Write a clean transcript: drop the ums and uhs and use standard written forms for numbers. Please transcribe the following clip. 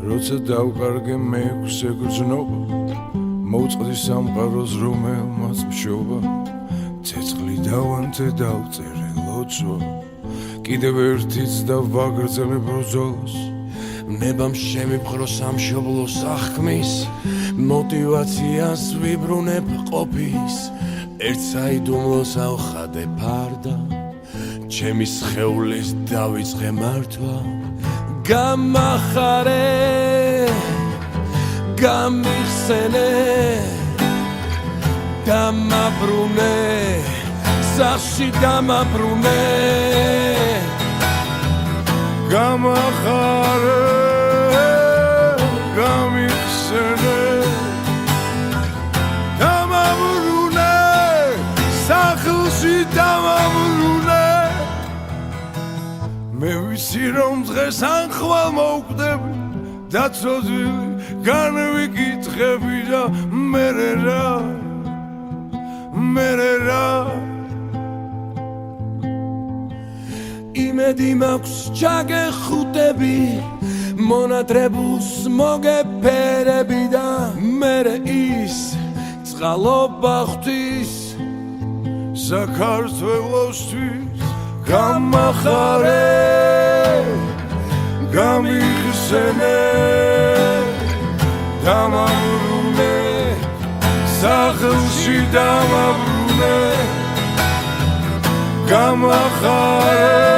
როცა დავკარგე მეექვსე გრძნობა მოვწყდი სამყაროს რომელმაც მშობა ცეცხლი დავანთე დავწერე ლოცვა კიდევ ერთიც დავაგრძელებ ბრძოლას ნებამ შემიფხრო სამშობლოს აღქმის მოტივაციას ვიბრუნებ ყოფის ერთ საიდუმლოს ავხადე ფარდა ჩემი სხეულის დავიწყე მართვა გამახარე გამიხსენე დამაბრუნე სახში დამაბრუნე გამახარე გამიხსენე დამაბრუნე სახში დამაბრუნე მე ვიცი რომ დღეს ანხვალ მოვკვდები დაცოდილი განვიკითხები და მერე რა იმედი მაქვს ჩაგეხუტები მონადრებულს მოგეფერები და მერე ის წყალობა ღვთის საქართველოსთვის გამახარე გამიხსენე დამაბრუნე სახლში დამაბრუნე გამახარე